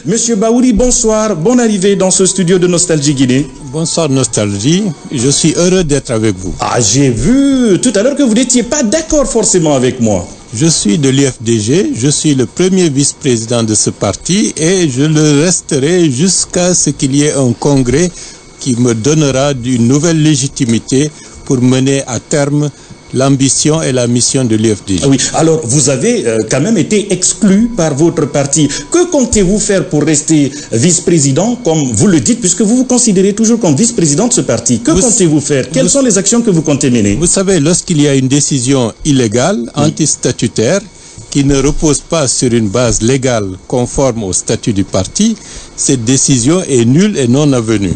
Monsieur Bahouri, bonsoir, bonne arrivée dans ce studio de Nostalgie Guinée. Bonsoir Nostalgie, je suis heureux d'être avec vous. Ah, j'ai vu tout à l'heure que vous n'étiez pas d'accord forcément avec moi. Je suis de l'UFDG, je suis le premier vice-président de ce parti et je le resterai jusqu'à ce qu'il y ait un congrès qui me donnera une nouvelle légitimité pour mener à terme l'ambition et la mission de l'UFDG. Oui, alors vous avez quand même été exclu par votre parti. Que comptez-vous faire pour rester vice-président, comme vous le dites, puisque vous vous considérez toujours comme vice-président de ce parti? Que comptez-vous faire? Quelles sont les actions que vous comptez mener? Vous savez, lorsqu'il y a une décision illégale, antistatutaire, qui ne repose pas sur une base légale conforme au statut du parti, cette décision est nulle et non avenue.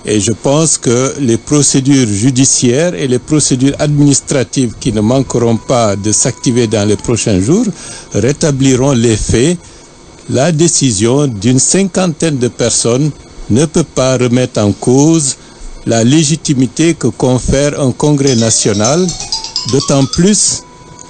Et je pense que les procédures judiciaires et les procédures administratives qui ne manqueront pas de s'activer dans les prochains jours rétabliront les faits. La décision d'une cinquantaine de personnes ne peut pas remettre en cause la légitimité que confère un congrès national, d'autant plus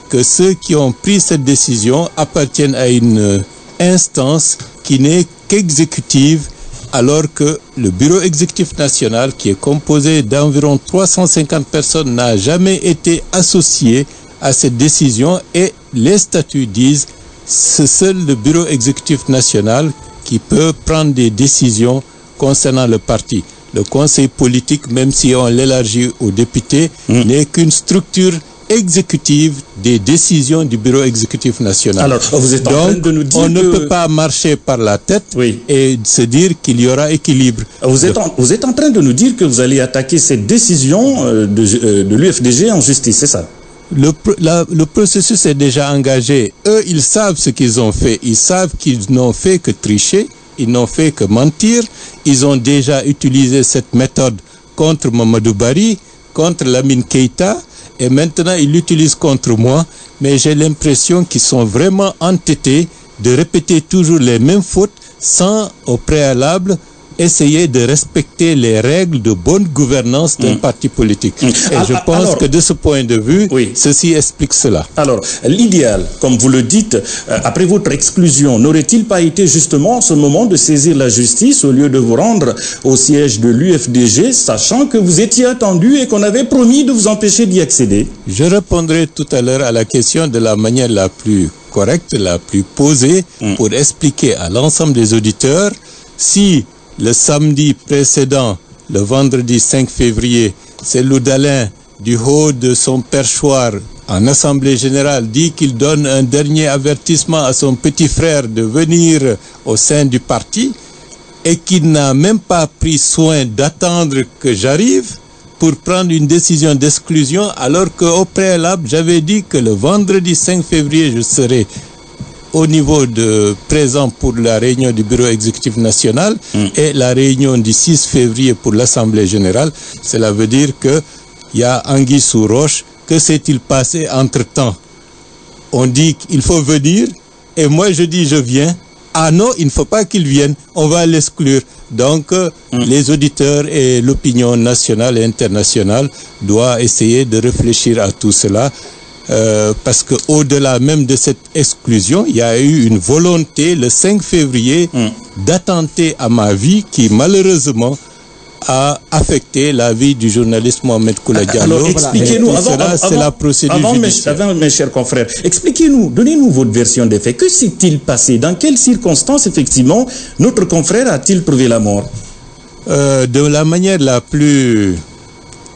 que ceux qui ont pris cette décision appartiennent à une instance qui n'est qu'exécutive, alors que le bureau exécutif national, qui est composé d'environ 350 personnes, n'a jamais été associé à cette décision, et les statuts disent que c'est seul le bureau exécutif national qui peut prendre des décisions concernant le parti. Le conseil politique, même si on l'élargit aux députés, n'est qu'une structure exécutive des décisions du bureau exécutif national. Alors, vous êtes en train de nous dire on ne peut pas marcher par la tête et se dire qu'il y aura équilibre. Vous êtes en train de nous dire que vous allez attaquer cette décision de l'UFDG en justice, c'est ça? Le processus est déjà engagé. Eux, ils savent ce qu'ils ont fait. Ils savent qu'ils n'ont fait que tricher, ils n'ont fait que mentir. Ils ont déjà utilisé cette méthode contre Mamadou Barry, contre Lamine Keïta, et maintenant ils l'utilisent contre moi. Mais j'ai l'impression qu'ils sont vraiment entêtés de répéter toujours les mêmes fautes sans, au préalable, essayer de respecter les règles de bonne gouvernance d'un parti politique. Et je pense que de ce point de vue, ceci explique cela. Alors, l'idéal, comme vous le dites, après votre exclusion, n'aurait-il pas été justement ce moment de saisir la justice au lieu de vous rendre au siège de l'UFDG, sachant que vous étiez attendu et qu'on avait promis de vous empêcher d'y accéder? Je répondrai tout à l'heure à la question de la manière la plus correcte, la plus posée, pour expliquer à l'ensemble des auditeurs si le samedi précédent, le vendredi 5 février, c'est Loudalin, du haut de son perchoir en Assemblée générale, dit qu'il donne un dernier avertissement à son petit frère de venir au sein du parti et qu'il n'a même pas pris soin d'attendre que j'arrive pour prendre une décision d'exclusion, alors qu'au préalable, j'avais dit que le vendredi 5 février, je serai au niveau de présent pour la réunion du bureau exécutif national et la réunion du 6 février pour l'Assemblée générale. Cela veut dire que il y a anguille sous roche. Que s'est-il passé entre-temps? On dit qu'il faut venir et moi je dis je viens. Ah non, il ne faut pas qu'il vienne, on va l'exclure. Donc les auditeurs et l'opinion nationale et internationale doivent essayer de réfléchir à tout cela. Parce qu'au-delà même de cette exclusion, il y a eu une volonté le 5 février d'attenter à ma vie qui malheureusement a affecté la vie du journaliste Mohamed Koula Diallo. Alors expliquez-nous, c'est la procédure judiciaire. Avant mes chers confrères, expliquez-nous, donnez-nous votre version des faits. Que s'est-il passé? Dans quelles circonstances effectivement notre confrère a-t-il trouvé la mort? De la manière la plus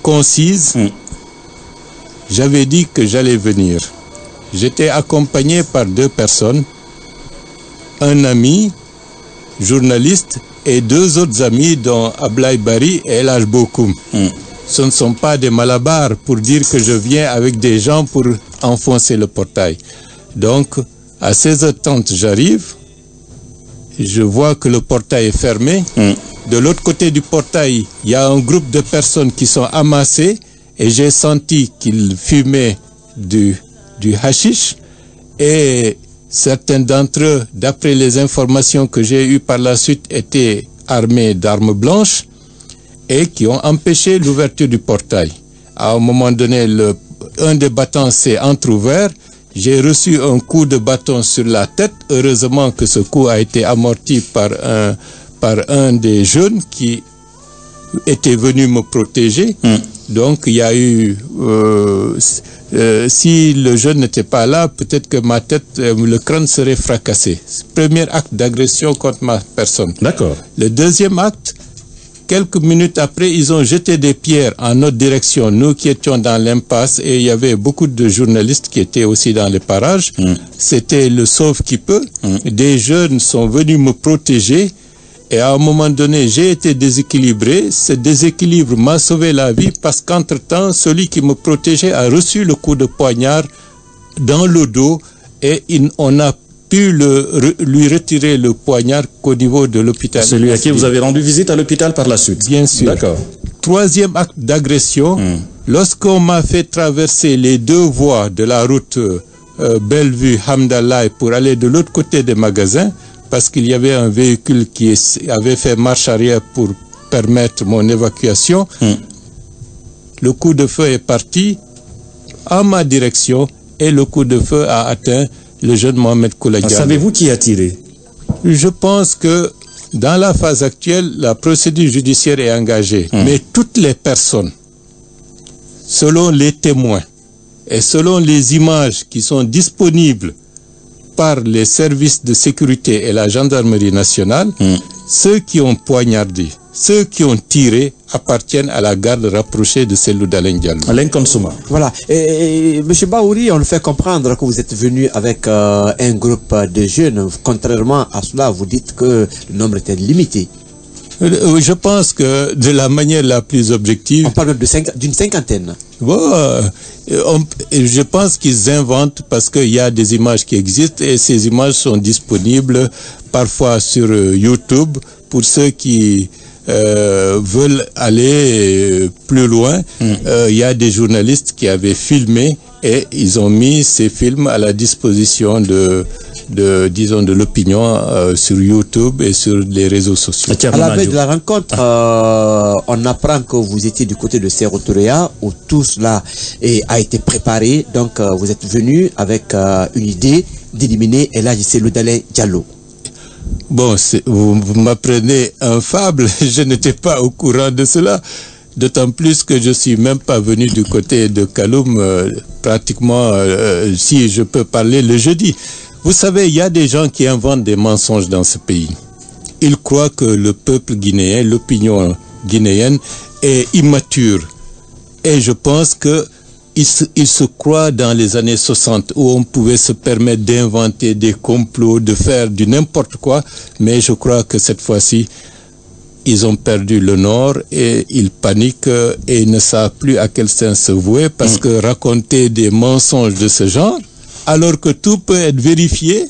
concise, j'avais dit que j'allais venir. J'étais accompagné par 2 personnes, un ami, journaliste, et 2 autres amis, dont Ablaye Barry et El Hadj Bokoum. Ce ne sont pas des malabars pour dire que je viens avec des gens pour enfoncer le portail. Donc, à 16h30, j'arrive, je vois que le portail est fermé. De l'autre côté du portail, il y a un groupe de personnes qui sont amassées, et j'ai senti qu'ils fumaient du hashish, et certains d'entre eux, d'après les informations que j'ai eues par la suite, étaient armés d'armes blanches et qui ont empêché l'ouverture du portail. À un moment donné, un des battants s'est entrouvert j'ai reçu un coup de bâton sur la tête. Heureusement que ce coup a été amorti par un des jeunes qui était venu me protéger. Donc il y a eu... si le jeune n'était pas là, peut-être que ma tête, le crâne serait fracassé. Premier acte d'agression contre ma personne. D'accord. Le deuxième acte, quelques minutes après, ils ont jeté des pierres en notre direction. Nous qui étions dans l'impasse, et il y avait beaucoup de journalistes qui étaient aussi dans les parages. C'était le sauve-qui-peut. Des jeunes sont venus me protéger. Et à un moment donné, j'ai été déséquilibré. Ce déséquilibre m'a sauvé la vie parce qu'entre-temps, celui qui me protégeait a reçu le coup de poignard dans le dos et on n'a pu lui retirer le poignard qu'au niveau de l'hôpital. Celui à qui vous avez rendu visite à l'hôpital par la suite. Bien sûr. D'accord. Troisième acte d'agression, lorsqu'on m'a fait traverser les deux voies de la route Bellevue-Hamdallah pour aller de l'autre côté des magasins, parce qu'il y avait un véhicule qui avait fait marche arrière pour permettre mon évacuation. Le coup de feu est parti en ma direction et le coup de feu a atteint le jeune Mohamed Kouladia. Savez-vous qui a tiré? Je pense que dans la phase actuelle, la procédure judiciaire est engagée. Mais toutes les personnes, selon les témoins et selon les images qui sont disponibles par les services de sécurité et la gendarmerie nationale, ceux qui ont poignardé, ceux qui ont tiré appartiennent à la garde rapprochée de Cellou Dalein Diallo. Alain Consouma. Voilà. Et M. Bahouri, on le fait comprendre que vous êtes venu avec un groupe de jeunes. Contrairement à cela, vous dites que le nombre était limité. Je pense que de la manière la plus objective... On parle d'une cinquantaine. Je pense qu'ils inventent parce qu'il y a des images qui existent et ces images sont disponibles parfois sur YouTube pour ceux qui veulent aller plus loin. Il y a des journalistes qui avaient filmé et ils ont mis ces films à la disposition de l'opinion sur YouTube et sur les réseaux sociaux. À la veille de la rencontre, on apprend que vous étiez du côté de Sékou Touré où tout cela a été préparé. Donc vous êtes venu avec une idée d'éliminer El Hadji Cellou Dalein Diallo. Bon, vous m'apprenez un fable, je n'étais pas au courant de cela. D'autant plus que je suis même pas venu du côté de Kaloum, pratiquement, si je peux parler, le jeudi. Vous savez, il y a des gens qui inventent des mensonges dans ce pays. Ils croient que le peuple guinéen, l'opinion guinéenne est immature. Et je pense que ils se croient dans les années 60 où on pouvait se permettre d'inventer des complots, de faire du n'importe quoi. Mais je crois que cette fois-ci, ils ont perdu le nord et ils paniquent et ne savent plus à quel sens se vouer parce que raconter des mensonges de ce genre, alors que tout peut être vérifié,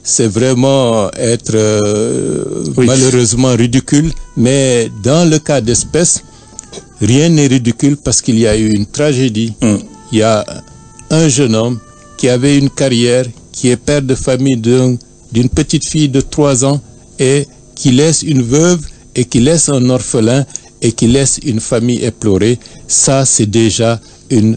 c'est vraiment être malheureusement ridicule. Mais dans le cas d'espèce, rien n'est ridicule parce qu'il y a eu une tragédie. Il y a un jeune homme qui avait une carrière, qui est père de famille d'une petite fille de 3 ans et qui laisse une veuve et qui laisse un orphelin et qui laisse une famille éplorée. Ça, c'est déjà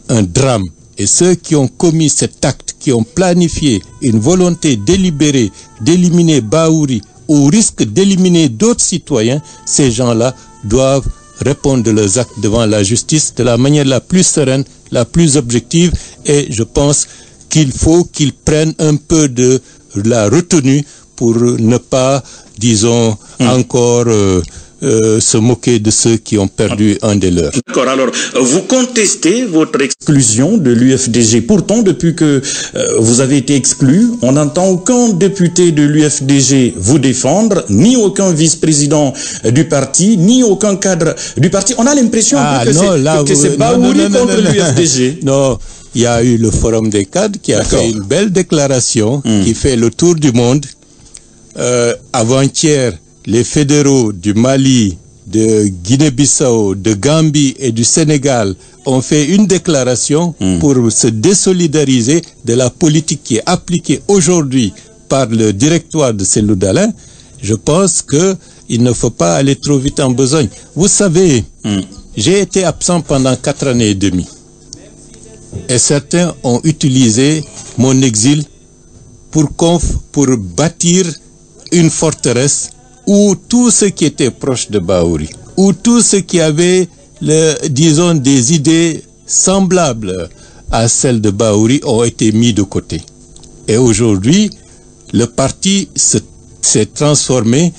un drame. Et ceux qui ont commis cet acte, qui ont planifié une volonté délibérée d'éliminer Bahouri au risque d'éliminer d'autres citoyens, ces gens-là doivent répondre de leurs actes devant la justice de la manière la plus sereine, la plus objective. Et je pense qu'il faut qu'ils prennent un peu de la retenue pour ne pas, disons, encore se moquer de ceux qui ont perdu un des leurs. D'accord, alors vous contestez votre exclusion de l'UFDG. Pourtant, depuis que vous avez été exclu, on n'entend aucun député de l'UFDG vous défendre, ni aucun vice-président du parti, ni aucun cadre du parti. On a l'impression que c'est Bahouri contre l'UFDG. Non, il y a eu le Forum des cadres qui a fait une belle déclaration qui fait le tour du monde. Avant-hier, les fédéraux du Mali, de Guinée-Bissau, de Gambie et du Sénégal ont fait une déclaration pour se désolidariser de la politique qui est appliquée aujourd'hui par le directoire de Cellou Dalein. Je pense qu'il ne faut pas aller trop vite en besogne. Vous savez, j'ai été absent pendant 4 années et demie. et certains ont utilisé mon exil pour bâtir une forteresse où tout ce qui était proche de Bahouri, où tout ce qui avait, disons, des idées semblables à celles de Bahouri ont été mis de côté. Et aujourd'hui, le parti s'est transformé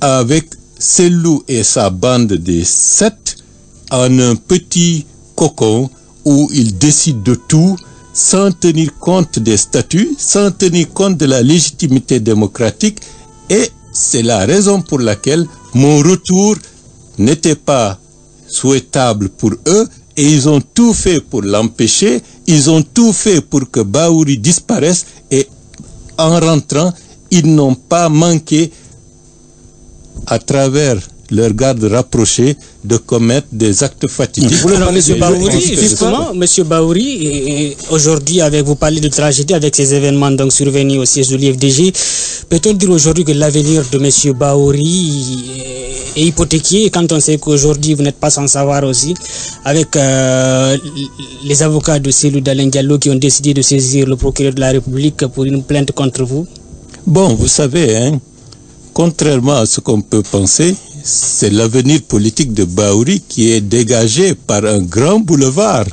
avec Cellou et sa bande des 7 en un petit cocon où il décide de tout sans tenir compte des statuts, sans tenir compte de la légitimité démocratique, et c'est la raison pour laquelle mon retour n'était pas souhaitable pour eux, et ils ont tout fait pour l'empêcher, ils ont tout fait pour que Bahouri disparaisse, et en rentrant, ils n'ont pas manqué, à travers leur garde rapprochée, de commettre des actes fatidiques. Vous voulez parler de Bahouri, justement, Monsieur Bahouri, aujourd'hui, vous parlez de tragédie avec ces événements donc survenus au siège de l'UFDG. Peut-on dire aujourd'hui que l'avenir de Monsieur Bahouri est hypothéqué, quand on sait qu'aujourd'hui, vous n'êtes pas sans savoir aussi, avec les avocats de Cellou Dalein Diallo qui ont décidé de saisir le procureur de la République pour une plainte contre vous? Bon, vous savez, hein, contrairement à ce qu'on peut penser, c'est l'avenir politique de Bahouri qui est dégagé par un grand boulevard.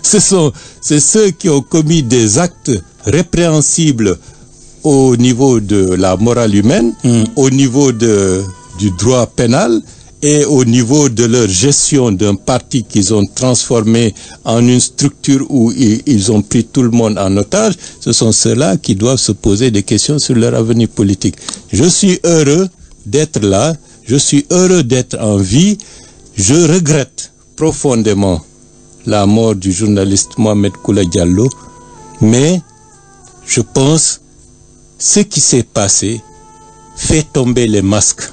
C'est ceux qui ont commis des actes répréhensibles au niveau de la morale humaine, au niveau du droit pénal et au niveau de leur gestion d'un parti qu'ils ont transformé en une structure où ils ont pris tout le monde en otage. Ce sont ceux-là qui doivent se poser des questions sur leur avenir politique. Je suis heureux d'être là, je suis heureux d'être en vie. Je regrette profondément la mort du journaliste Mohamed Koula Diallo, mais je pense ce qui s'est passé fait tomber les masques.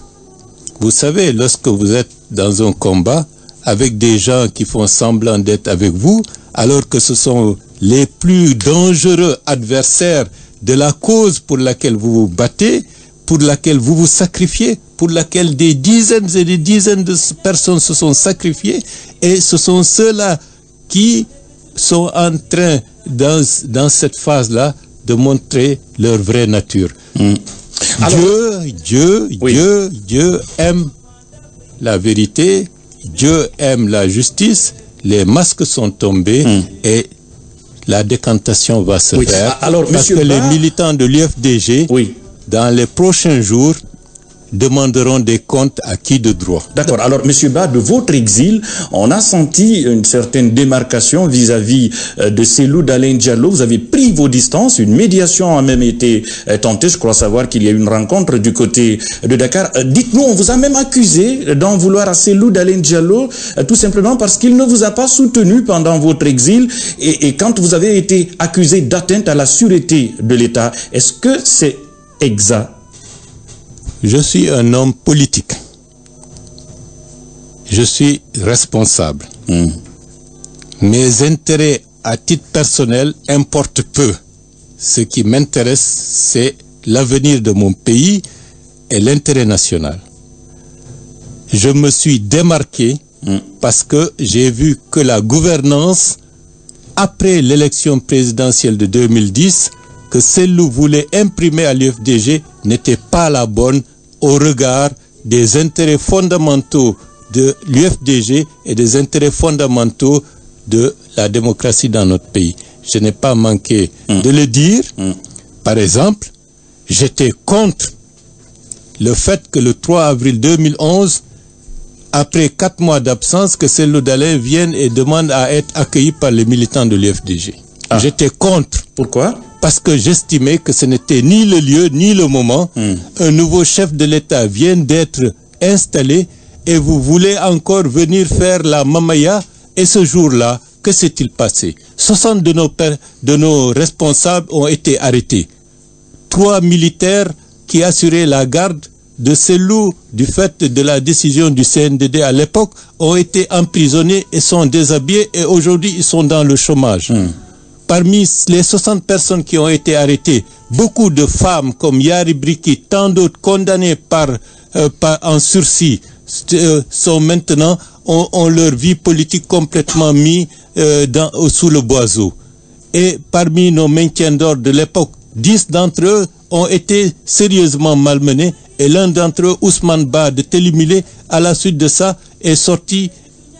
Vous savez, lorsque vous êtes dans un combat avec des gens qui font semblant d'être avec vous, alors que ce sont les plus dangereux adversaires de la cause pour laquelle vous vous battez, pour laquelle vous vous sacrifiez, pour laquelle des dizaines et des dizaines de personnes se sont sacrifiées, et ce sont ceux-là qui sont en train, dans cette phase-là, de montrer leur vraie nature. Alors, Dieu aime la vérité, Dieu aime la justice, les masques sont tombés et la décantation va se faire. Alors, parce que les militants de l'UFDG, dans les prochains jours, demanderont des comptes à qui de droit. D'accord. Alors, Monsieur Ba, de votre exil, on a senti une certaine démarcation vis-à-vis de Cellou Dalein Diallo. Vous avez pris vos distances. Une médiation a même été tentée. Je crois savoir qu'il y a eu une rencontre du côté de Dakar. Dites-nous, on vous a même accusé d'en vouloir à Cellou Dalein Diallo, tout simplement parce qu'il ne vous a pas soutenu pendant votre exil. Et quand vous avez été accusé d'atteinte à la sûreté de l'État, est-ce que c'est exact? Je suis un homme politique. Je suis responsable. Mes intérêts à titre personnel importent peu. Ce qui m'intéresse, c'est l'avenir de mon pays et l'intérêt national. Je me suis démarqué parce que j'ai vu que la gouvernance, après l'élection présidentielle de 2010, que Cellou voulait imprimer à l'UFDG n'était pas la bonne au regard des intérêts fondamentaux de l'UFDG et des intérêts fondamentaux de la démocratie dans notre pays. Je n'ai pas manqué de le dire. Par exemple, j'étais contre le fait que le 3 avril 2011, après 4 mois d'absence, que Cellou Dalein vienne et demande à être accueilli par les militants de l'UFDG. J'étais contre. Pourquoi? Parce que j'estimais que ce n'était ni le lieu, ni le moment. Un nouveau chef de l'État vient d'être installé et vous voulez encore venir faire la mamaya. Et ce jour-là, que s'est-il passé? 60 de nos responsables ont été arrêtés. 3 militaires qui assuraient la garde de Cellou, du fait de la décision du CNDD à l'époque, ont été emprisonnés et sont déshabillés et aujourd'hui ils sont dans le chômage. Parmi les 60 personnes qui ont été arrêtées, beaucoup de femmes comme Yari Briki, tant d'autres condamnées en sursis, sont maintenant ont leur vie politique complètement mis sous le boiseau. Et parmi nos maintiens d'ordre de l'époque, 10 d'entre eux ont été sérieusement malmenés. Et l'un d'entre eux, Ousmane Ba de Télimilé, à la suite de ça, est sorti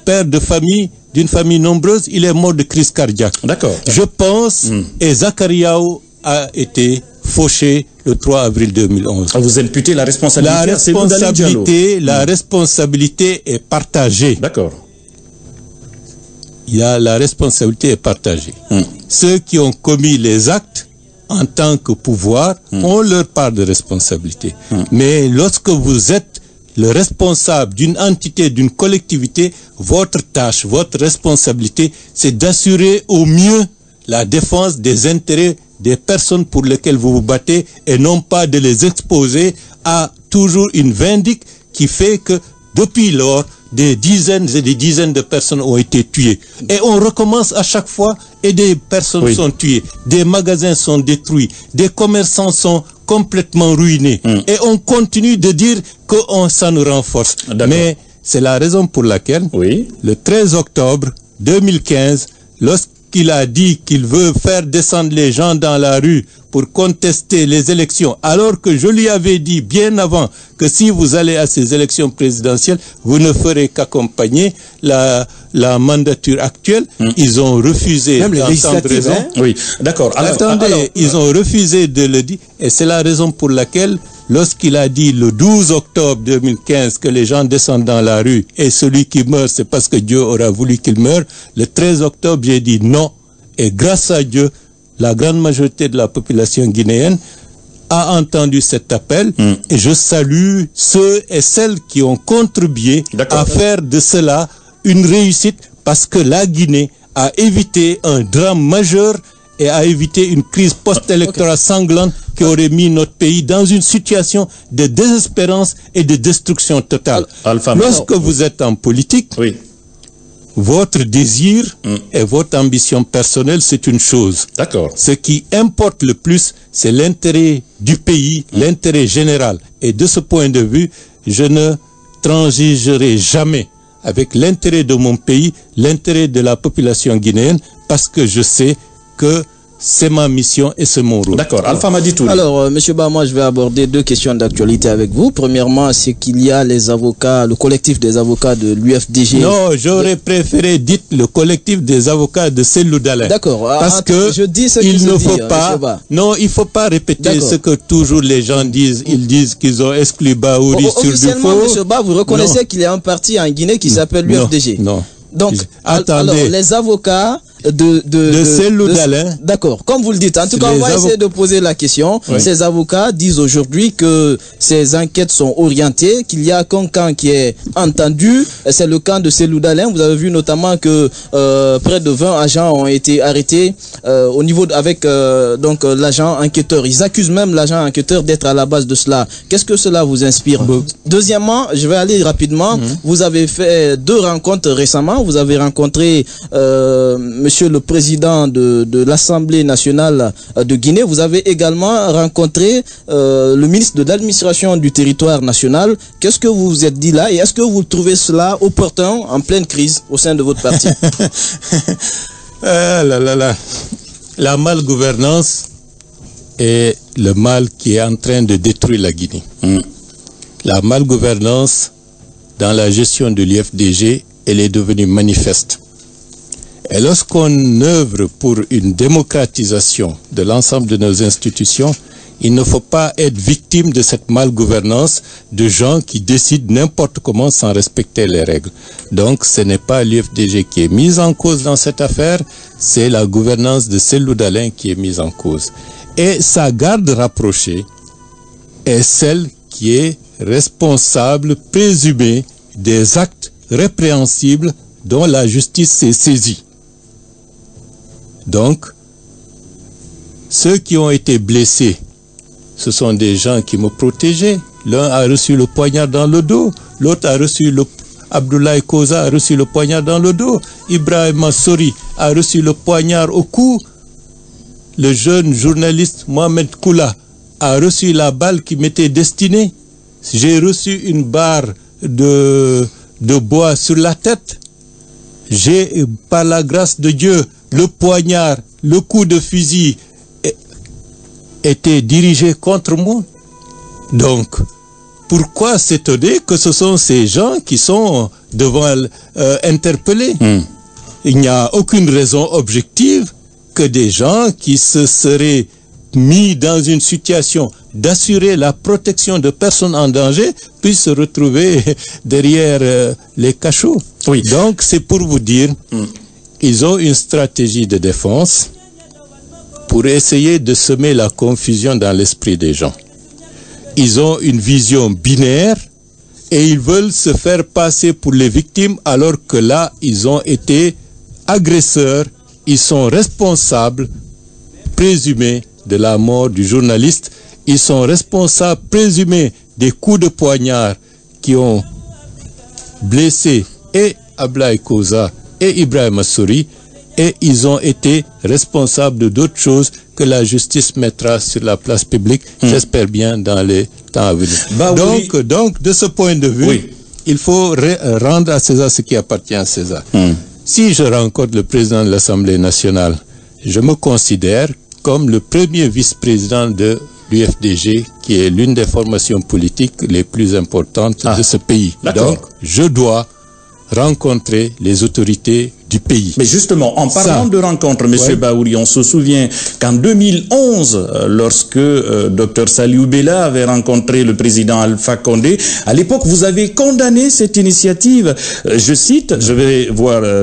père de famille, d'une famille nombreuse. Il est mort de crise cardiaque. D'accord. Je pense, et Zakariaou a été fauché le 3 avril 2011. Vous imputez la responsabilité la responsabilité est partagée. D'accord. La responsabilité est partagée. Ceux qui ont commis les actes en tant que pouvoir ont leur part de responsabilité. Mais lorsque vous êtes le responsable d'une entité, d'une collectivité, votre tâche, votre responsabilité, c'est d'assurer au mieux la défense des intérêts des personnes pour lesquelles vous vous battez et non pas de les exposer à toujours une vindicte qui fait que depuis lors, des dizaines et des dizaines de personnes ont été tuées. Et on recommence à chaque fois et des personnes sont tuées, des magasins sont détruits, des commerçants sont complètement ruinés. Et on continue de dire que ça nous renforce. Mais c'est la raison pour laquelle, le 13 octobre 2015, lorsqu'il a dit qu'il veut faire descendre les gens dans la rue pour contester les élections, alors que je lui avais dit bien avant que si vous allez à ces élections présidentielles, vous ne ferez qu'accompagner la mandature actuelle. Ils ont refusé d'entendre raison. Oui, d'accord. Attendez, ils ont refusé de le dire, et c'est la raison pour laquelle, lorsqu'il a dit le 12 octobre 2015 que les gens descendent dans la rue et celui qui meurt, c'est parce que Dieu aura voulu qu'il meure, le 13 octobre, j'ai dit non. Et grâce à Dieu, la grande majorité de la population guinéenne a entendu cet appel et je salue ceux et celles qui ont contribué à faire de cela une réussite parce que la Guinée a évité un drame majeur et a évité une crise post-électorale sanglante qui aurait mis notre pays dans une situation de désespérance et de destruction totale. Lorsque vous êtes en politique, votre désir et votre ambition personnelle, c'est une chose. D'accord. Ce qui importe le plus, c'est l'intérêt du pays, l'intérêt général. Et de ce point de vue, je ne transigerai jamais avec l'intérêt de mon pays, l'intérêt de la population guinéenne, parce que je sais que c'est ma mission et c'est mon rôle. D'accord. Alpha Maditouli. Alors, Monsieur Ba, moi je vais aborder deux questions d'actualité avec vous. Premièrement, c'est qu'il y a les avocats, le collectif des avocats de l'UFDG. Non, j'aurais préféré, dites le collectif des avocats de Cellou Dalein. D'accord. Parce que je dis ce il ne faut pas. Non, il faut pas répéter ce que toujours les gens disent. Ils disent qu'ils ont exclu Bahouri sur du faux. Officiellement, Monsieur Ba, vous reconnaissez qu'il y a un parti en Guinée qui s'appelle l'UFDG. Non. Donc, attendez. Alors, les avocats de Cellou Dalein. D'accord, comme vous le dites. En tout cas, on va essayer de poser la question. Ces avocats disent aujourd'hui que ces enquêtes sont orientées, qu'il y a qu'un camp qui est entendu. C'est le camp de Cellou Dalein. Vous avez vu notamment que près de 20 agents ont été arrêtés au niveau avec donc l'agent enquêteur. Ils accusent même l'agent enquêteur d'être à la base de cela. Qu'est-ce que cela vous inspire? Deuxièmement, je vais aller rapidement. Vous avez fait 2 rencontres récemment. Vous avez rencontré Monsieur le Président de l'Assemblée nationale de Guinée. Vous avez également rencontré le ministre de l'Administration du territoire national. Qu'est-ce que vous vous êtes dit là et est-ce que vous trouvez cela opportun en pleine crise au sein de votre parti? La malgouvernance est le mal qui est en train de détruire la Guinée. La malgouvernance dans la gestion de l'UFDG, elle est devenue manifeste. Et lorsqu'on œuvre pour une démocratisation de l'ensemble de nos institutions, il ne faut pas être victime de cette malgouvernance de gens qui décident n'importe comment sans respecter les règles. Donc ce n'est pas l'UFDG qui est mise en cause dans cette affaire, c'est la gouvernance de Cellou Dalein qui est mise en cause. Et sa garde rapprochée est celle qui est responsable présumée des actes répréhensibles dont la justice s'est saisie. Donc, ceux qui ont été blessés, ce sont des gens qui me protégeaient. L'un a reçu le poignard dans le dos, l'autre a reçu Abdoulaye Koza a reçu le poignard dans le dos, Ibrahima Sori a reçu le poignard au cou, le jeune journaliste Mohamed Koula a reçu la balle qui m'était destinée. J'ai reçu une barre de de bois sur la tête. J'ai, par la grâce de Dieu, le poignard, le coup de fusil était dirigé contre moi. Donc, pourquoi s'étonner que ce sont ces gens qui sont devant interpellés? Il n'y a aucune raison objective que des gens qui se seraient mis dans une situation d'assurer la protection de personnes en danger puissent se retrouver derrière les cachots. Oui. Donc, c'est pour vous dire, ils ont une stratégie de défense pour essayer de semer la confusion dans l'esprit des gens. Ils ont une vision binaire et ils veulent se faire passer pour les victimes alors que là, ils ont été agresseurs, ils sont responsables présumés de la mort du journaliste, ils sont responsables présumés des coups de poignard qui ont blessé et Ablaye Koza et Ibrahima Souri, et ils ont été responsables de d'autres choses que la justice mettra sur la place publique, j'espère bien, dans les temps à venir. Donc, de ce point de vue, il faut rendre à César ce qui appartient à César. Si je rencontre le président de l'Assemblée nationale, je me considère comme le premier vice-président de l'UFDG, qui est l'une des formations politiques les plus importantes de ce pays. Donc, je dois rencontrer les autorités du pays. Mais justement, en parlant de rencontres, M. Bahouri, on se souvient qu'en 2011, lorsque Dr Saliou Bella avait rencontré le président Alpha Condé, à l'époque, vous avez condamné cette initiative. Je cite, je vais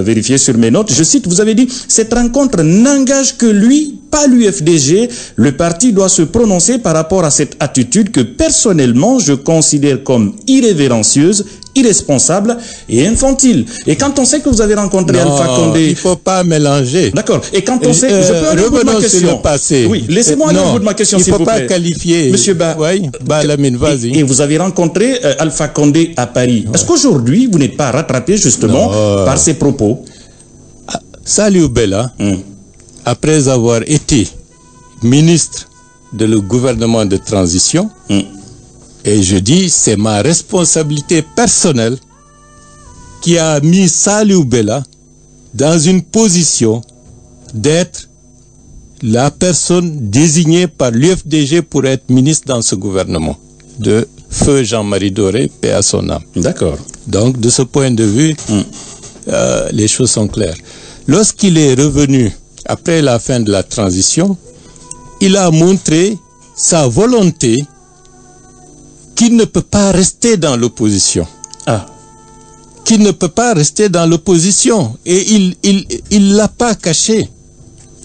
vérifier sur mes notes, je cite, vous avez dit, cette rencontre n'engage que lui, pas l'UFDG. Le parti doit se prononcer par rapport à cette attitude que personnellement, je considère comme irrévérencieuse, irresponsable et infantile. Et quand on sait que vous avez rencontré Alpha Condé... il ne faut pas mélanger. D'accord. Et quand on sait... Je peux aller au bout de ma question. Sur le passé. Oui, laissez-moi aller au bout de ma question, s'il vous plaît. Il ne faut pas qualifier... Monsieur Lamine, vas-y. Et vous avez rencontré Alpha Condé à Paris. Est-ce qu'aujourd'hui, vous n'êtes pas rattrapé justement par ses propos? Saliou Bella, après avoir été ministre de le gouvernement de transition, et je dis, c'est ma responsabilité personnelle qui a mis Saliou Bella dans une position d'être la personne désignée par l'UFDG pour être ministre dans ce gouvernement, de feu Jean-Marie Doré, paix à son âme. D'accord. Donc, de ce point de vue, les choses sont claires. Lorsqu'il est revenu, après la fin de la transition, il a montré sa volonté qu'il ne peut pas rester dans l'opposition. Qu'il ne peut pas rester dans l'opposition. Et il l'a pas caché.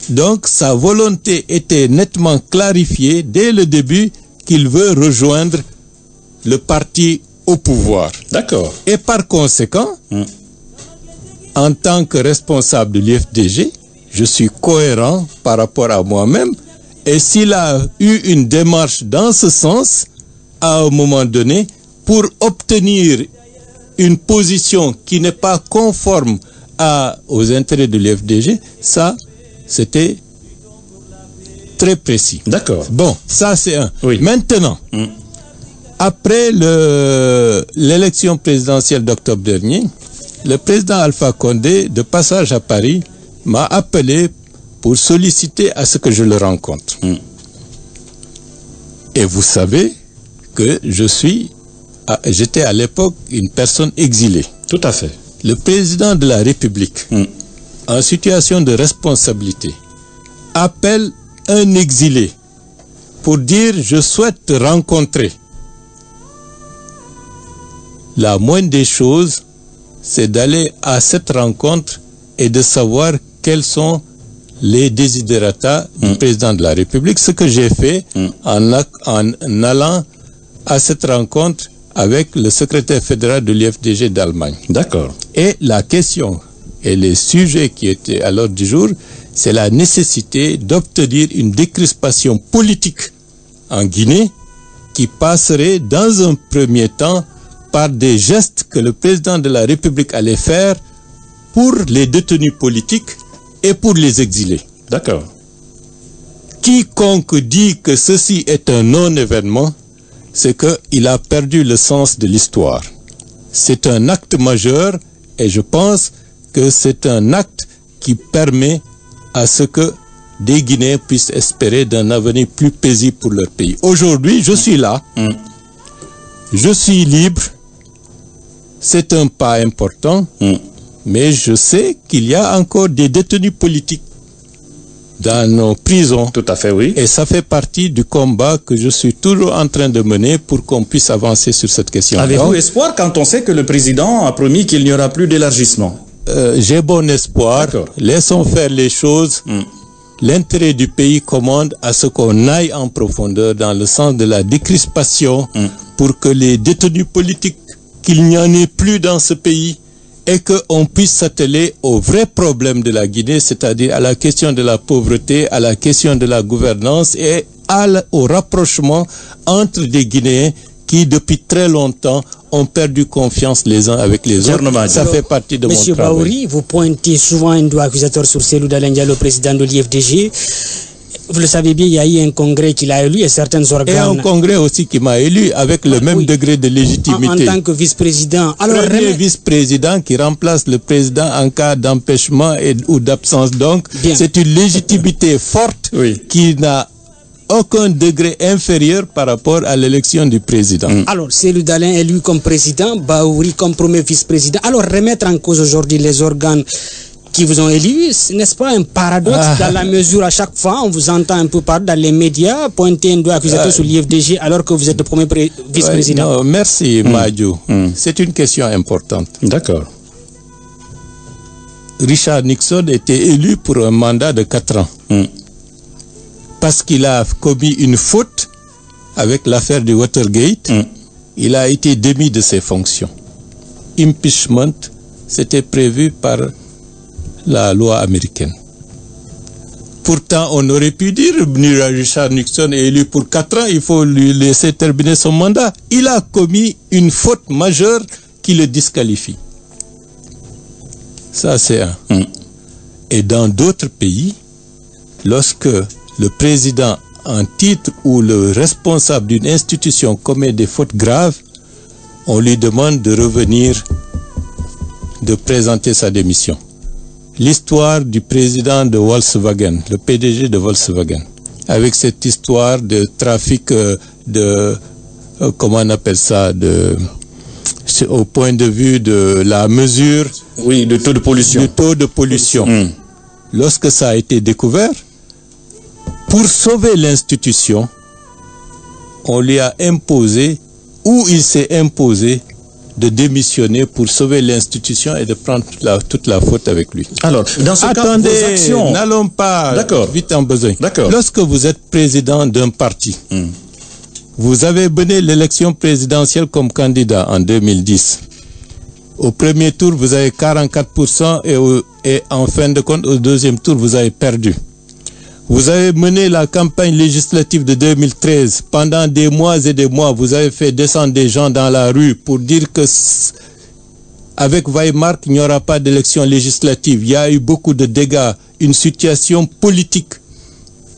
Donc, sa volonté était nettement clarifiée dès le début qu'il veut rejoindre le parti au pouvoir. D'accord. Et par conséquent, en tant que responsable de l'UFDG, je suis cohérent par rapport à moi-même. Et s'il a eu une démarche dans ce sens, à un moment donné, pour obtenir une position qui n'est pas conforme aux intérêts de l'UFDG, ça, c'était très précis. D'accord. Bon, ça c'est un. Oui. Maintenant, après l'élection présidentielle d'octobre dernier, le président Alpha Condé, de passage à Paris, m'a appelé pour solliciter à ce que je le rencontre. Et vous savez que j'étais à l'époque une personne exilée. Tout à fait. Le président de la République, en situation de responsabilité, appelle un exilé pour dire « je souhaite te rencontrer ». La moindre des choses, c'est d'aller à cette rencontre et de savoir quels sont les desiderata du président de la République, ce que j'ai fait en allant à cette rencontre avec le secrétaire fédéral de l'UFDG d'Allemagne. D'accord. Et la question et les sujets qui étaient à l'ordre du jour, c'est la nécessité d'obtenir une décrispation politique en Guinée qui passerait dans un premier temps par des gestes que le président de la République allait faire pour les détenus politiques et pour les exilés. D'accord. Quiconque dit que ceci est un non-événement, c'est qu'il a perdu le sens de l'histoire. c'est un acte majeur et je pense que c'est un acte qui permet à ce que des Guinéens puissent espérer d'un avenir plus paisible pour leur pays. Aujourd'hui, je suis là, je suis libre, c'est un pas important, mais je sais qu'il y a encore des détenus politiques dans nos prisons. Tout à fait, oui. Et ça fait partie du combat que je suis toujours en train de mener pour qu'on puisse avancer sur cette question. Avez-vous espoir quand on sait que le président a promis qu'il n'y aura plus d'élargissement? J'ai bon espoir. Laissons faire les choses. L'intérêt du pays commande à ce qu'on aille en profondeur dans le sens de la décrispation pour que les détenus politiques, qu'il n'y en ait plus dans ce pays et qu'on puisse s'atteler aux vrais problèmes de la Guinée, c'est-à-dire à la question de la pauvreté, à la question de la gouvernance et au rapprochement entre des Guinéens qui, depuis très longtemps, ont perdu confiance les uns avec les autres. Ça fait partie de mon travail. Monsieur Baouri, vous pointez souvent un doigt accusateur sur Cellou Dalein Diallo, président de l'IFDG. Vous le savez bien, il y a eu un congrès qui l'a élu et certains organes... Et un congrès aussi qui m'a élu avec le même degré de légitimité. En tant que vice-président. Alors, premier vice-président qui remplace le président en cas d'empêchement ou d'absence. Donc, c'est une légitimité forte qui n'a aucun degré inférieur par rapport à l'élection du président. Alors, Cellou Dalein élu comme président, Baouri comme premier vice-président. Alors, remettre en cause aujourd'hui les organes qui vous ont élu, n'est-ce pas un paradoxe dans la mesure à chaque fois on vous entend un peu parler dans les médias pointer un doigt accusateur sur l'IFDG alors que vous êtes le premier vice-président? Merci Madjou. C'est une question importante. D'accord. Richard Nixon était élu pour un mandat de 4 ans. Parce qu'il a commis une faute avec l'affaire du Watergate, il a été démis de ses fonctions. Impeachment, c'était prévu par la loi américaine. Pourtant, on aurait pu dire, Richard Nixon est élu pour 4 ans, il faut lui laisser terminer son mandat. Il a commis une faute majeure qui le disqualifie. Ça, c'est un. Et dans d'autres pays, lorsque le président en titre ou le responsable d'une institution commet des fautes graves, on lui demande de revenir, de présenter sa démission. L'histoire du président de Volkswagen, le PDG de Volkswagen, avec cette histoire de trafic comment on appelle ça, au point de vue de la mesure... Oui, de taux de pollution. Du taux de pollution. Lorsque ça a été découvert, pour sauver l'institution, on lui a imposé, ou il s'est imposé, de démissionner pour sauver l'institution et de prendre toute la faute avec lui. Alors, dans ce cas, vos actions... n'allons pas vite en besoin. Lorsque vous êtes président d'un parti, vous avez mené l'élection présidentielle comme candidat en 2010. Au premier tour, vous avez 44% et en fin de compte, au deuxième tour, vous avez perdu. Vous avez mené la campagne législative de 2013. Pendant des mois et des mois, vous avez fait descendre des gens dans la rue pour dire que avec Weimar, il n'y aura pas d'élection législative. Il y a eu beaucoup de dégâts, une situation politique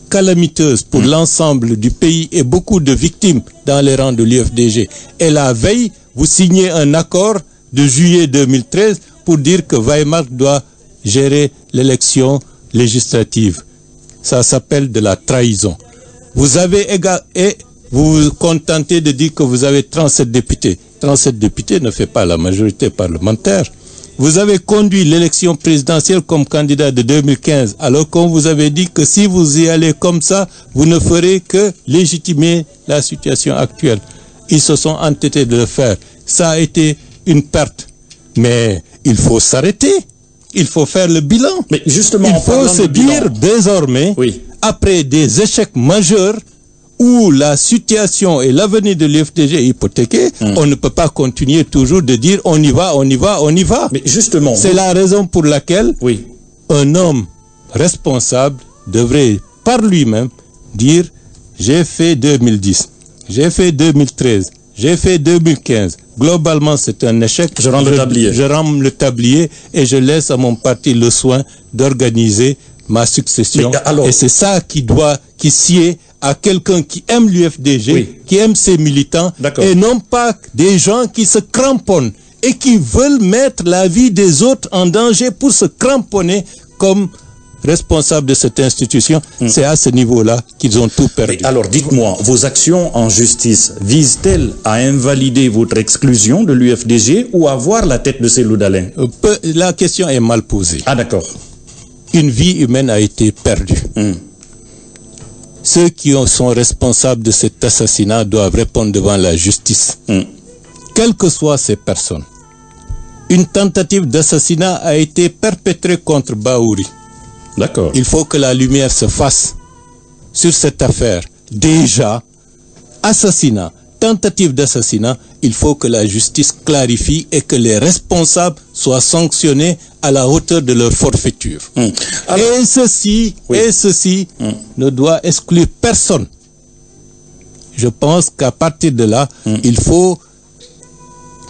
calamiteuse pour l'ensemble du pays et beaucoup de victimes dans les rangs de l'UFDG. Et la veille, vous signez un accord de juillet 2013 pour dire que Weimar doit gérer l'élection législative. Ça s'appelle de la trahison. Vous avez vous vous contentez de dire que vous avez 37 députés. 37 députés ne fait pas la majorité parlementaire. Vous avez conduit l'élection présidentielle comme candidat de 2015, alors qu'on vous avait dit que si vous y allez comme ça, vous ne ferez que légitimer la situation actuelle. Ils se sont entêtés de le faire. Ça a été une perte. Mais il faut s'arrêter. Il faut faire le bilan. Mais justement, il faut se dire désormais, après des échecs majeurs où la situation et l'avenir de l'UFDG est hypothéqué, on ne peut pas continuer toujours de dire on y va, on y va, on y va. Mais justement, c'est la raison pour laquelle un homme responsable devrait par lui-même dire j'ai fait 2010, j'ai fait 2013, j'ai fait 2015. Globalement, c'est un échec. Je rends le tablier et je laisse à mon parti le soin d'organiser ma succession. Et c'est ça qui sied à quelqu'un qui aime l'UFDG, qui aime ses militants, et non pas des gens qui se cramponnent et qui veulent mettre la vie des autres en danger pour se cramponner comme responsables de cette institution. C'est à ce niveau-là qu'ils ont tout perdu. Mais alors dites-moi, vos actions en justice visent-elles à invalider votre exclusion de l'UFDG ou à voir la tête de Cellou Dalein? La question est mal posée. Ah d'accord. Une vie humaine a été perdue. Ceux qui sont responsables de cet assassinat doivent répondre devant la justice. Quelles que soient ces personnes. Une tentative d'assassinat a été perpétrée contre Bahouri. D'accord. Il faut que la lumière se fasse sur cette affaire. Déjà, assassinat, tentative d'assassinat, il faut que la justice clarifie et que les responsables soient sanctionnés à la hauteur de leur forfaiture. Alors, et ceci ne doit exclure personne. Je pense qu'à partir de là, il faut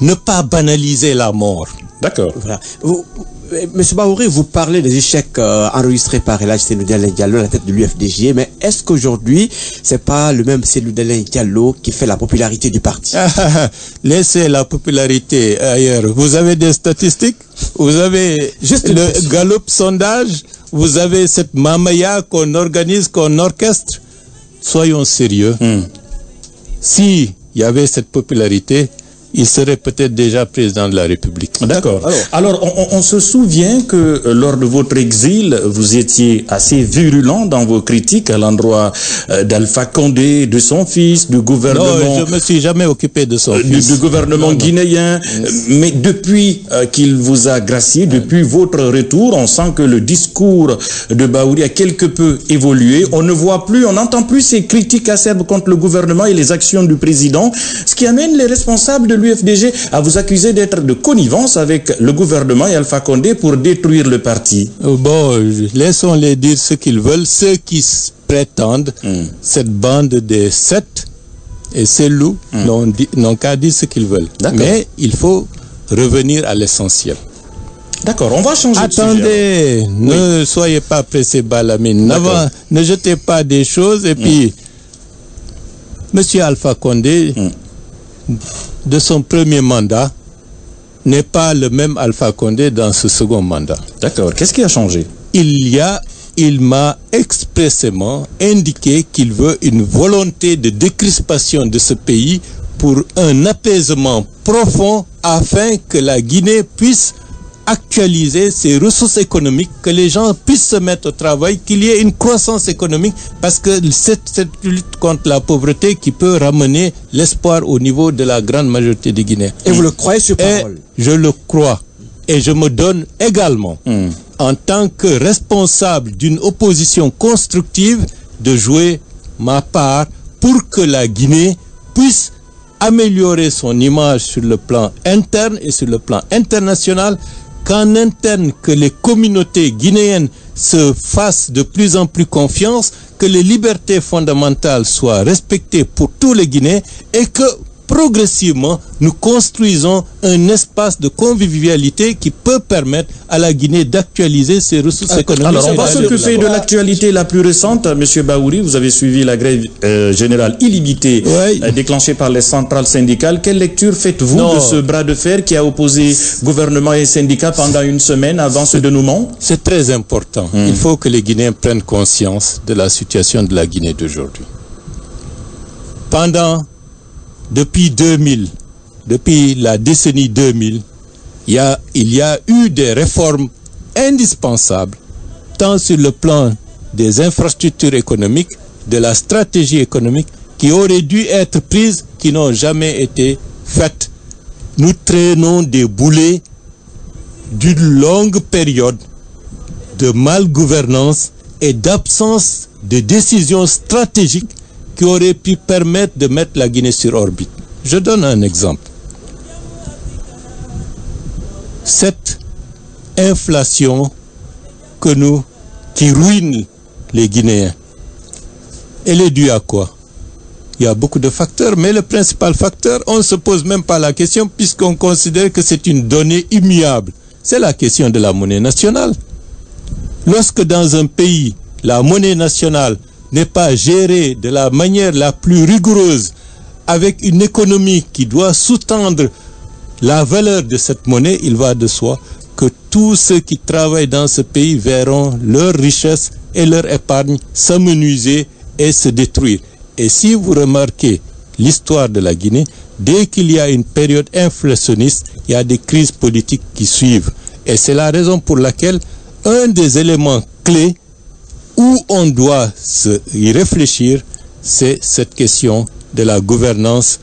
ne pas banaliser la mort. D'accord. Voilà. Monsieur Bahouri, vous parlez des échecs enregistrés par El Hadji Cellou Dalein Diallo à la tête de l'UFDG, mais est-ce qu'aujourd'hui, c'est pas le même Cellou Dalein Diallo qui fait la popularité du parti? Laissez la popularité ailleurs. Vous avez des statistiques? Vous avez juste le Gallup sondage? Vous avez cette mamaya qu'on organise, qu'on orchestre? Soyons sérieux. Si il y avait cette popularité, il serait peut-être déjà président de la République. D'accord. Alors on se souvient que lors de votre exil, vous étiez assez virulent dans vos critiques à l'endroit d'Alpha Condé, de son fils, du gouvernement... Non, je me suis jamais occupé de son fils. Du gouvernement guinéen. Mais depuis qu'il vous a gracié, depuis votre retour, on sent que le discours de Bahouri a quelque peu évolué. On ne voit plus, on n'entend plus ces critiques acerbes contre le gouvernement et les actions du président, ce qui amène les responsables de l'UFDG à vous accuser d'être de connivence avec le gouvernement et Alpha Condé pour détruire le parti. Bon, laissons-les dire ce qu'ils veulent. Ceux qui prétendent, cette bande des 7 et Cellou n'ont qu'à dire ce qu'ils veulent. Mais il faut revenir à l'essentiel. D'accord, on va changer de sujet. Attendez, ne soyez pas pressé, Balamine. Ne jetez pas des choses. Et puis, Monsieur Alpha Condé... de son premier mandat n'est pas le même Alpha Condé dans ce second mandat. D'accord. Qu'est-ce qui a changé? Il m'a expressément indiqué qu'il veut une volonté de décrispation de ce pays pour un apaisement profond afin que la Guinée puisse actualiser ses ressources économiques, que les gens puissent se mettre au travail, qu'il y ait une croissance économique, parce que c'est cette lutte contre la pauvreté qui peut ramener l'espoir au niveau de la grande majorité des Guinéens. Et vous le croyez sur parole? Je le crois. Et je me donne également, en tant que responsable d'une opposition constructive, de jouer ma part pour que la Guinée puisse améliorer son image sur le plan interne et sur le plan international, qu'en interne, que les communautés guinéennes se fassent de plus en plus confiance, que les libertés fondamentales soient respectées pour tous les Guinéens et que progressivement, nous construisons un espace de convivialité qui peut permettre à la Guinée d'actualiser ses ressources économiques. Alors, on va s'occuper de l'actualité la plus récente. Monsieur Bahouri, vous avez suivi la grève générale illimitée déclenchée par les centrales syndicales. Quelle lecture faites-vous de ce bras de fer qui a opposé gouvernement et syndicats pendant une semaine avant ce dénouement? C'est très important. Il faut que les Guinéens prennent conscience de la situation de la Guinée d'aujourd'hui. Depuis 2000, depuis la décennie 2000, il y a eu des réformes indispensables, tant sur le plan des infrastructures économiques, de la stratégie économique, qui auraient dû être prises, qui n'ont jamais été faites. Nous traînons des boulets d'une longue période de malgouvernance et d'absence de décisions stratégiques qui aurait pu permettre de mettre la Guinée sur orbite. Je donne un exemple. Cette inflation qui ruine les Guinéens, elle est due à quoi? Il y a beaucoup de facteurs, mais le principal facteur, on ne se pose même pas la question puisqu'on considère que c'est une donnée immuable. C'est la question de la monnaie nationale. Lorsque dans un pays, la monnaie nationale n'est pas gérée de la manière la plus rigoureuse, avec une économie qui doit sous-tendre la valeur de cette monnaie, il va de soi que tous ceux qui travaillent dans ce pays verront leur richesse et leur épargne s'amenuiser et se détruire. Et si vous remarquez l'histoire de la Guinée, dès qu'il y a une période inflationniste, il y a des crises politiques qui suivent. Et c'est la raison pour laquelle un des éléments clés où on doit y réfléchir, c'est cette question de la gouvernance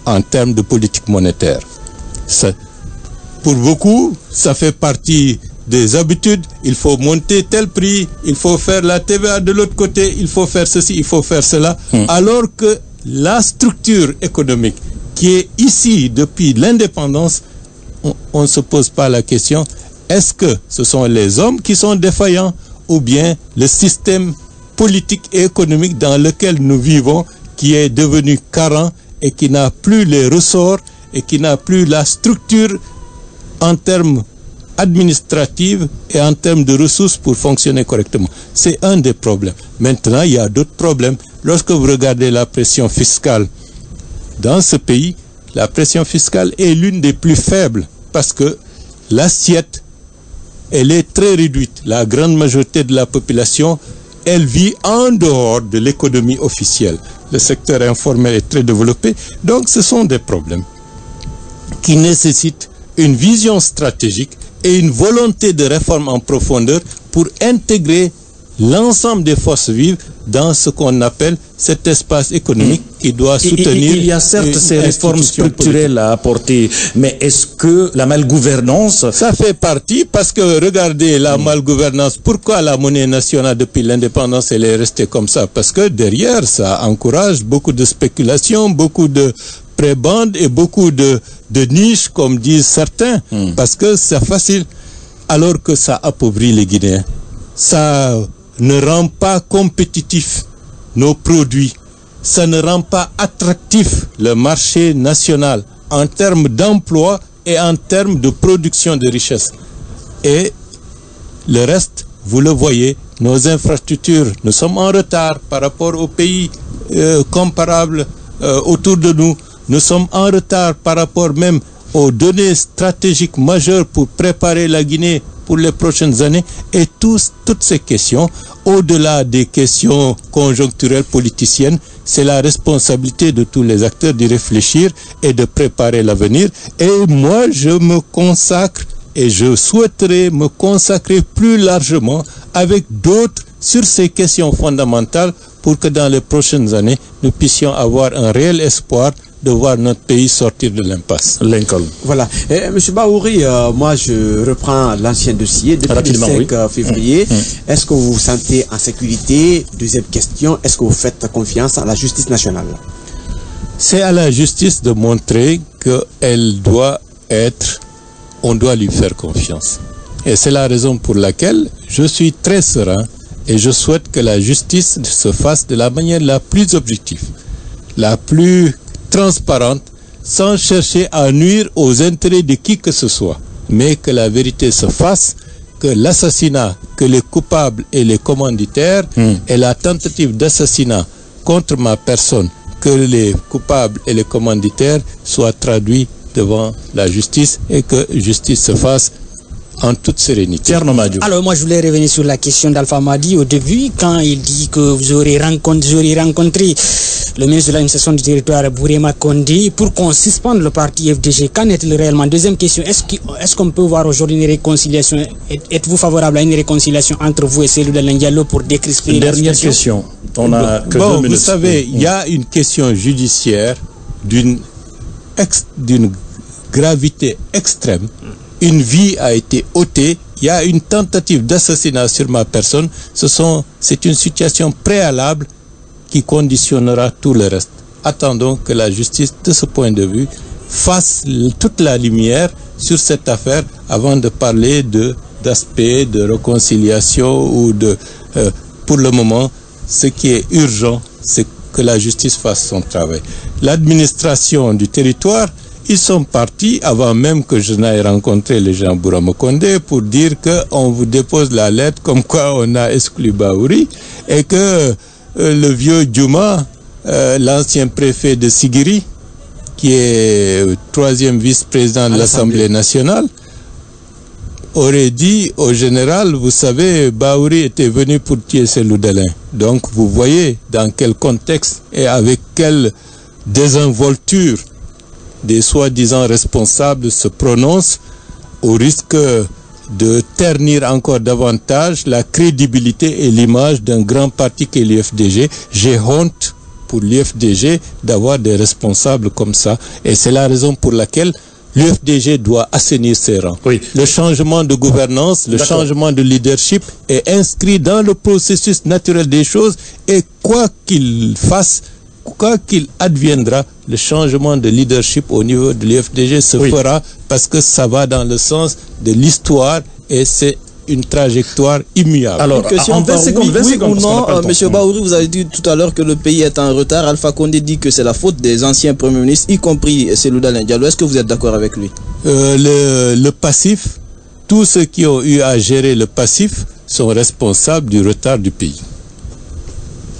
en termes de politique monétaire. Pour beaucoup, ça fait partie des habitudes. Il faut monter tel prix, il faut faire la TVA de l'autre côté, il faut faire ceci, il faut faire cela. Alors que la structure économique qui est ici depuis l'indépendance, on ne se pose pas la question, est-ce que ce sont les hommes qui sont défaillants ou bien le système politique et économique dans lequel nous vivons qui est devenu carent et qui n'a plus les ressorts et qui n'a plus la structure en termes administratifs et en termes de ressources pour fonctionner correctement. C'est un des problèmes. Maintenant, il y a d'autres problèmes. Lorsque vous regardez la pression fiscale dans ce pays, la pression fiscale est l'une des plus faibles parce que l'assiette, elle est très réduite. La grande majorité de la population, elle vit en dehors de l'économie officielle. Le secteur informel est très développé. Donc, ce sont des problèmes qui nécessitent une vision stratégique et une volonté de réforme en profondeur pour intégrer l'ensemble des forces vives dans ce qu'on appelle cet espace économique qui doit soutenir. Il y a certes ces réformes structurelles à apporter, mais est-ce que la malgouvernance... Ça fait partie parce que regardez la malgouvernance. Pourquoi la monnaie nationale depuis l'indépendance elle est restée comme ça? Parce que derrière ça encourage beaucoup de spéculation, beaucoup de prébendes et beaucoup de niches comme disent certains, parce que c'est facile alors que ça appauvrit les Guinéens. Ça ne rend pas compétitifs nos produits, ça ne rend pas attractif le marché national en termes d'emploi et en termes de production de richesses. Et le reste, vous le voyez, nos infrastructures, nous sommes en retard par rapport aux pays comparables autour de nous. Nous sommes en retard par rapport même aux données stratégiques majeures pour préparer la Guinée pour les prochaines années. Et toutes ces questions, au-delà des questions conjoncturelles politiciennes, c'est la responsabilité de tous les acteurs d'y réfléchir et de préparer l'avenir. Et moi, je me consacre et je souhaiterais me consacrer plus largement avec d'autres sur ces questions fondamentales pour que dans les prochaines années, nous puissions avoir un réel espoir de voir notre pays sortir de l'impasse. Lincoln. Voilà. Monsieur Bahouri, moi je reprends l'ancien dossier. Depuis le 5 février, est-ce que vous vous sentez en sécurité? Deuxième question, est-ce que vous faites confiance à la justice nationale? C'est à la justice de montrer qu'elle doit être, on doit lui faire confiance. Et c'est la raison pour laquelle je suis très serein et je souhaite que la justice se fasse de la manière la plus objective, la plus transparente, sans chercher à nuire aux intérêts de qui que ce soit, mais que la vérité se fasse, que l'assassinat, que les coupables et les commanditaires et la tentative d'assassinat contre ma personne, que les coupables et les commanditaires soient traduits devant la justice et que justice se fasse en toute sérénité. Alors moi je voulais revenir sur la question d'Alpha Madi au début quand il dit que vous aurez rencontré le ministre de l'administration du territoire Bourema Condé pour qu'on suspende le parti FDG. Qu'en est-il réellement? Deuxième question, est-ce qu'on peut voir aujourd'hui une réconciliation? Êtes-vous favorable à une réconciliation entre vous et Cellou Dalein Diallo pour décrisper la situation? Dernière question. On a que 2 minutes. Vous savez, il y a une question judiciaire d'une gravité extrême. Une vie a été ôtée, il y a une tentative d'assassinat sur ma personne. C'est une situation préalable qui conditionnera tout le reste. Attendons que la justice, de ce point de vue, fasse toute la lumière sur cette affaire avant de parler d'aspect de réconciliation ou pour le moment, ce qui est urgent, c'est que la justice fasse son travail. L'administration du territoire, ils sont partis avant même que je n'aille rencontrer les gens Bourema Condé pour dire qu'on vous dépose la lettre comme quoi on a exclu Bahouri et que le vieux Djouma, l'ancien préfet de Sigiri, qui est troisième vice-président de l'Assemblée nationale, aurait dit au général, vous savez, Bahouri était venu pour tuer Cellou Dalein. Donc vous voyez dans quel contexte et avec quelle désinvolture des soi-disant responsables se prononcent au risque de ternir encore davantage la crédibilité et l'image d'un grand parti qu'est l'UFDG. J'ai honte pour l'UFDG d'avoir des responsables comme ça. Et c'est la raison pour laquelle l'UFDG doit assainir ses rangs. Oui. Le changement de gouvernance, le changement de leadership est inscrit dans le processus naturel des choses et quoi qu'il fasse, quoi qu'il adviendra, le changement de leadership au niveau de l'UFDG se fera parce que ça va dans le sens de l'histoire et c'est une trajectoire immuable. Alors, une question, 20 secondes, ou non, M. Bahouri, vous avez dit tout à l'heure que le pays est en retard. Alpha Condé dit que c'est la faute des anciens premiers ministres, y compris Cellou Dalein Diallo. Est-ce que vous êtes d'accord avec lui? Le passif, tous ceux qui ont eu à gérer le passif sont responsables du retard du pays.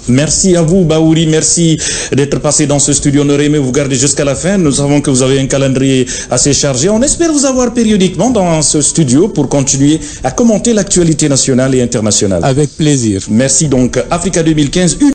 Merci à vous, Bahouri. Merci d'être passé dans ce studio. On aurait aimé vous garder jusqu'à la fin. Nous savons que vous avez un calendrier assez chargé. On espère vous avoir périodiquement dans ce studio pour continuer à commenter l'actualité nationale et internationale. Avec plaisir. Merci donc. Africa 2015.